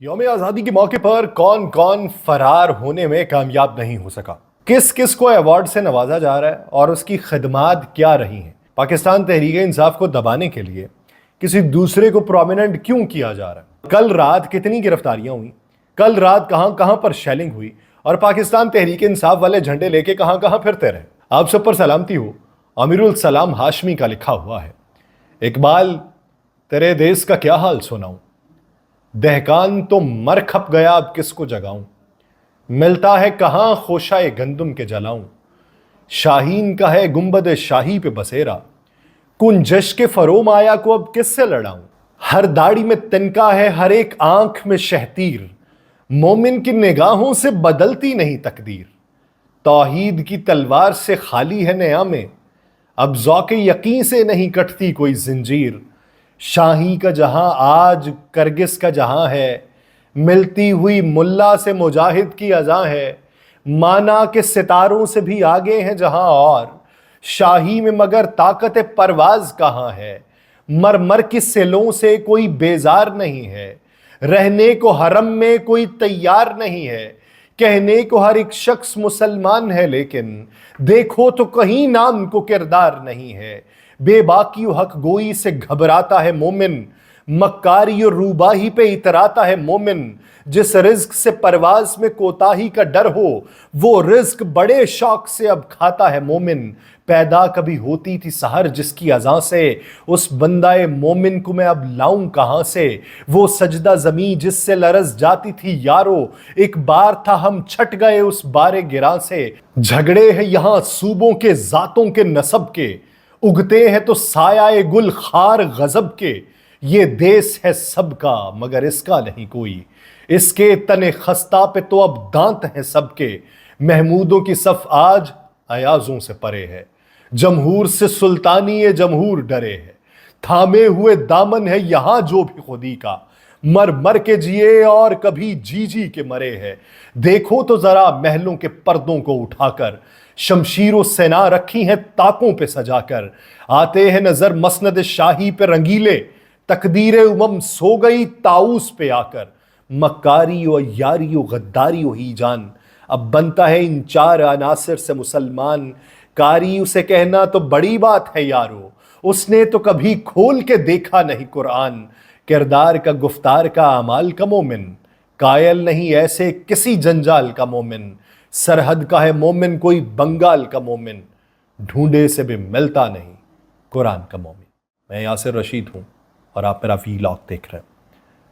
यौम आज़ादी के मौके पर कौन कौन फरार होने में कामयाब नहीं हो सका, किस किस को अवार्ड से नवाजा जा रहा है और उसकी खदमात क्या रही हैं। पाकिस्तान तहरीक इंसाफ को दबाने के लिए किसी दूसरे को प्रोमिनेंट क्यों किया जा रहा है। कल रात कितनी गिरफ्तारियां हुई, कल रात कहां कहां पर शेलिंग हुई और पाकिस्तान तहरीक इंसाफ वाले झंडे लेके कहां कहां फिरते रहे। आप सब पर सलामती हो। अमीरुल सलाम हाशमी का लिखा हुआ है, इकबाल तेरे देश का क्या हाल सुनाऊं, दहकान तो मर खप गया अब किसको जगाऊं, मिलता है कहां खोशाए गंदुम के जलाऊं, शाहीन का है गुंबद शाही पे बसेरा, कुंजश के फरोम आया को अब किससे लड़ाऊं, हर दाढ़ी में तिनका है हर एक आंख में शहतीर, मोमिन की निगाहों से बदलती नहीं तकदीर, तौहीद की तलवार से खाली है नियामें, अब ज़ौक़े यकीन से नहीं कटती कोई जिंजीर, शाही का जहां आज करगिस का जहां है, मिलती हुई मुल्ला से मुजाहिद की अज़ा है, माना के सितारों से भी आगे हैं जहां और, शाही में मगर ताकत परवाज कहां है, मर मर की सिलों से कोई बेजार नहीं है, रहने को हरम में कोई तैयार नहीं है, कहने को हर एक शख्स मुसलमान है लेकिन देखो तो कहीं नाम को किरदार नहीं है, बेबाकी हक गोई से घबराता है मोमिन, मक्कारी और रूबाही पे इतराता है मोमिन, जिस रिज्क से परवाज में कोताही का डर हो वो रिज्क बड़े शौक से अब खाता है मोमिन, पैदा कभी होती थी सहर जिसकी अज़ां से उस बंदाए मोमिन को मैं अब लाऊं कहां से, वो सजदा ज़मीं जिससे लरज जाती थी यारो, एक बार था हम छट गए उस बारे गिरा से, झगड़े हैं यहां सूबों के जातों के नसब के, उगते हैं तो साया गुल खार गजब के, ये देश है सबका मगर इसका नहीं कोई, इसके तने खस्ता पे तो अब दांत हैं सबके, महमूदों की सफ आज अयाजों से परे है, जमहूर से सुल्तानी ये जमहूर डरे है, थामे हुए दामन है यहां जो भी खुदी का, मर मर के जिए और कभी जी जी के मरे है, देखो तो जरा महलों के पर्दों को उठाकर, शमशीरों सेना रखी हैं ताकों पे सजाकर, आते हैं नजर मसनद शाही पे रंगीले, तकदीर उमम सो गई ताऊस पे आकर, मक्कारी और यारी और गद्दारी ही जान, अब बनता है इन चार अनासर से मुसलमान, कारी उसे कहना तो बड़ी बात है यारो, उसने तो कभी खोल के देखा नहीं कुरान, किरदार का गुफ्तार का अमाल का मोमिन, कायल नहीं ऐसे किसी जंजाल का मोमिन, सरहद का है मोमिन कोई बंगाल का मोमिन, ढूंढे से भी मिलता नहीं कुरान का मोमिन। मैं यासिर रशीद हूँ और आप मेरा वीलॉग देख रहे हैं।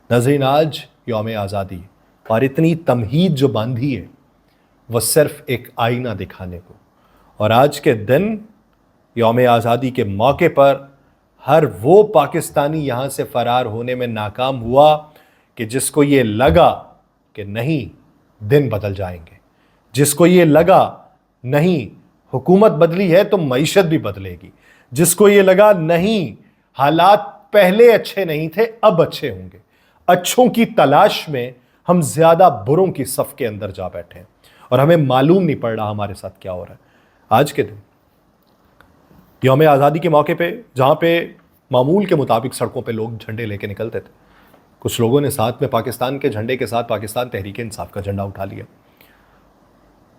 नाज़रीन, आज यौम आज़ादी और इतनी तमहीद जो बांधी है वह सिर्फ एक आईना दिखाने को, और आज के दिन यौम आज़ादी के मौके पर हर वो पाकिस्तानी यहाँ से फ़रार होने में नाकाम हुआ कि जिसको ये लगा कि नहीं दिन बदल जाएंगे, जिसको ये लगा नहीं हुकूमत बदली है तो मईशत भी बदलेगी, जिसको ये लगा नहीं हालात पहले अच्छे नहीं थे अब अच्छे होंगे, अच्छों की तलाश में हम ज़्यादा बुरों की सफ़ के अंदर जा बैठे हैं और हमें मालूम नहीं पड़ रहा हमारे साथ क्या हो रहा है। आज के दिन यौम आज़ादी के मौके पे जहाँ पे मामूल के मुताबिक सड़कों पे लोग झंडे लेके निकलते थे, कुछ लोगों ने साथ में पाकिस्तान के झंडे के साथ पाकिस्तान तहरीक इंसाफ का झंडा उठा लिया।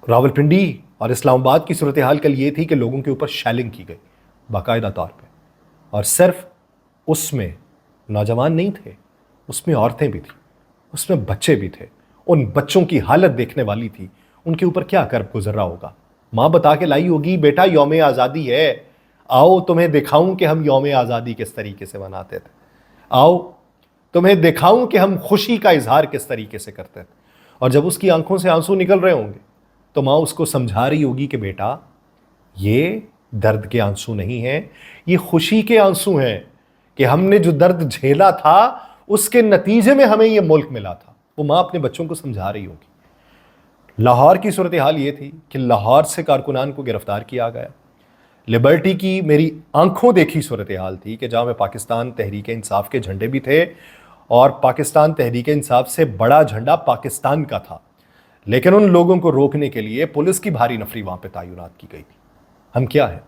रावलपिंडी और इस्लामाबाद की सूरत हाल कल ये थी कि लोगों के ऊपर शेलिंग की गई बाकायदा तौर पे, और सिर्फ उसमें नौजवान नहीं थे, उसमें औरतें भी थी, उसमें बच्चे भी थे। उन बच्चों की हालत देखने वाली थी, उनके ऊपर क्या कर्ब गुजर रहा होगा। माँ बता के लाई होगी बेटा यौम आज़ादी है, आओ तुम्हें दिखाऊं कि हम यौम आज़ादी किस तरीके से मनाते थे, आओ तुम्हें दिखाऊं कि हम खुशी का इजहार किस तरीके से करते थे। और जब उसकी आंखों से आंसू निकल रहे होंगे तो माँ उसको समझा रही होगी कि बेटा ये दर्द के आंसू नहीं हैं, ये खुशी के आंसू हैं कि हमने जो दर्द झेला था उसके नतीजे में हमें ये मुल्क मिला था। वो माँ अपने बच्चों को समझा रही होगी। लाहौर की सूरत हाल ये थी कि लाहौर से कारकुनान को गिरफ्तार किया गया। लिबर्टी की मेरी आंखों देखी सूरत हाल थी कि जहाँ में पाकिस्तान तहरीक इंसाफ के झंडे भी थे और पाकिस्तान तहरीक इंसाफ से बड़ा झंडा पाकिस्तान का था, लेकिन उन लोगों को रोकने के लिए पुलिस की भारी नफरी वहाँ पे तैनात की गई थी। हम क्या हैं?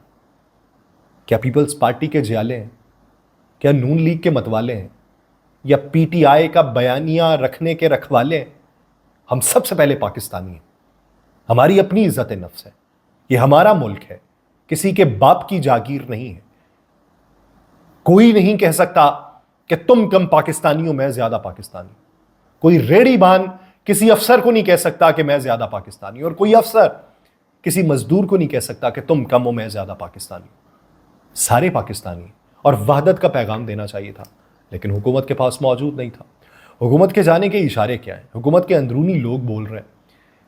क्या पीपल्स पार्टी के जियाले हैं? क्या नून लीग के मतवाले हैं? یا پی ٹی آئی کا بیانیہ رکھنے کے رکھوالے ہیں. ہم سب سے پہلے پاکستانی ہیں. ہماری اپنی عزت نفس ہے. یہ ہمارا ملک ہے, کسی کے باپ کی جاگیر نہیں ہے. کوئی نہیں کہہ سکتا کہ تم کم پاکستانی ہو, میں زیادہ پاکستانی. کوئی ریڑھی بان کسی افسر کو نہیں کہہ سکتا کہ میں زیادہ پاکستانی ہوں, اور کوئی افسر کسی مزدور کو نہیں کہہ سکتا کہ تم کم ہو, میں زیادہ پاکستانی ہوں. سارے پاکستانی, اور وحدت کا پیغام دینا چاہیے تھا, لیکن حکومت کے پاس موجود نہیں تھا. حکومت کے جانے کے اشارے کیا ہیں؟ حکومت کے اندرونی لوگ بول رہے ہیں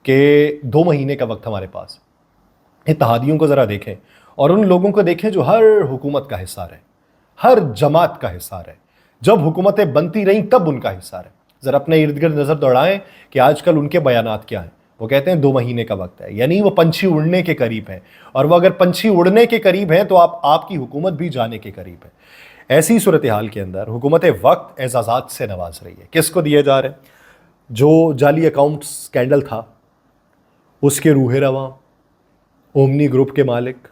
کہ 2 مہینے کا وقت ہمارے پاس. اتحادیوں کو ذرا دیکھیں اور ان لوگوں کو دیکھیں جو ہر حکومت کا حصہ رہے, ہر جماعت کا حصہ رہے. جب حکومتیں بنتی رہیں تب ان کا حصہ رہے. ذرا اپنے ارد گرد نظر دوڑائیں کہ آج کل ان کے بیانات کیا ہیں. وہ کہتے ہیں 2 مہینے کا وقت ہے, یعنی وہ پنچھی اڑنے کے قریب ہیں, اور وہ اگر پنچھی اڑنے کے قریب ہیں تو آپ کی حکومت بھی جانے کے قریب ہے. ایسی صورتحال کے اندر حکومت وقت اعزازات سے نواز رہی ہے. کس کو دیے جا رہے ہیں؟ جو جعلی اکاؤنٹ سکینڈل تھا اس کے روح رواں, اومنی گروپ کے مالک,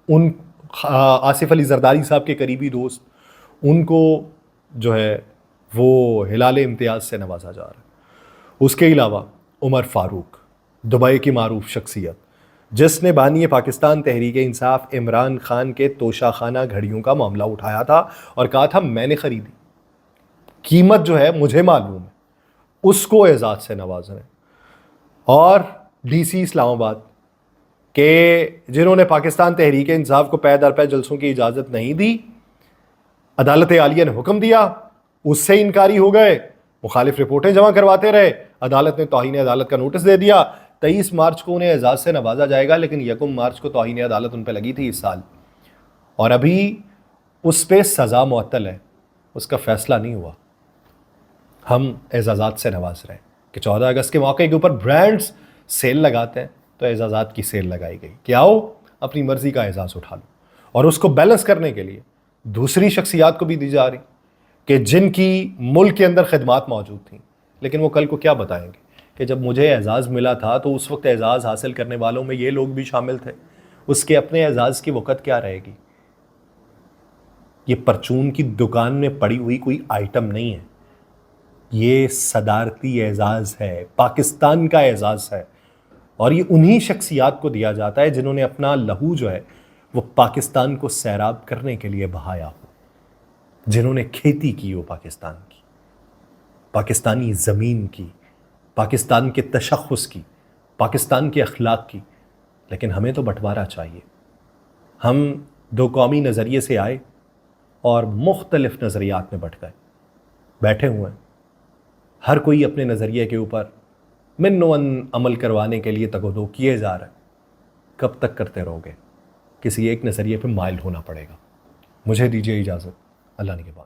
ان آصف علی زرداری صاحب کے قریبی دوست, ان کو جو ہے وہ ہلال امتیاز سے نوازا جا رہا ہے. اس کے علاوہ عمر فاروق, دبئی کی معروف شخصیت, جس نے بانی پاکستان تحریک انصاف عمران خان کے توشہ خانہ گھڑیوں کا معاملہ اٹھایا تھا اور کہا تھا میں نے خریدی, قیمت جو ہے مجھے معلوم ہے, اس کو اعزاز سے نواز رہے ہیں. اور ڈی سی اسلام آباد کہ جنہوں نے پاکستان تحریک انصاف کو پے در پے جلسوں کی اجازت نہیں دی, عدالت عالیہ نے حکم دیا, اس سے انکاری ہو گئے, مخالف رپورٹیں جمع کرواتے رہے, عدالت نے توہین عدالت کا نوٹس دے دیا. 23 مارچ کو انہیں اعزاز سے نوازا جائے گا, لیکن 1 مارچ کو توہین عدالت ان پہ لگی تھی اس سال, اور ابھی اس پہ سزا معطل ہے, اس کا فیصلہ نہیں ہوا. ہم اعزازات سے نواز رہے ہیں کہ 14 اگست کے موقع کے اوپر برانڈز سیل لگاتے ہیں, تو اعزازات کی سیل لگائی گئی کہ آؤ اپنی مرضی کا اعزاز اٹھا لو. اور اس کو بیلنس کرنے کے لیے دوسری شخصیات کو بھی دی جا رہی کہ جن کی ملک کے اندر خدمات موجود تھیں, لیکن وہ کل کو کیا بتائیں گے کہ جب مجھے اعزاز ملا تھا تو اس وقت اعزاز حاصل کرنے والوں میں یہ لوگ بھی شامل تھے. اس کے اپنے اعزاز کی وقت کیا رہے گی؟ یہ پرچون کی دکان میں پڑی ہوئی کوئی آئٹم نہیں ہے, یہ صدارتی اعزاز ہے, پاکستان کا اعزاز ہے, اور یہ انہی شخصیات کو دیا جاتا ہے جنہوں نے اپنا لہو جو ہے وہ پاکستان کو سیراب کرنے کے لیے بہایا ہو, جنہوں نے کھیتی کی ہو پاکستان کی, پاکستانی زمین کی, پاکستان کے تشخص کی, پاکستان کے اخلاق کی. لیکن ہمیں تو بٹوارا چاہیے. ہم 2 قومی نظریے سے آئے اور مختلف نظریات میں بٹ گئے, بیٹھے ہوئے ہیں, ہر کوئی اپنے نظریے کے اوپر من و ان عمل کروانے کے لیے تگ و دو کیے جا رہے ہیں. کب تک کرتے رہو گے؟ کسی ایک نظریے پہ مائل ہونا پڑے گا. مجھے دیجیے اجازت, اللہ نے کے بعد.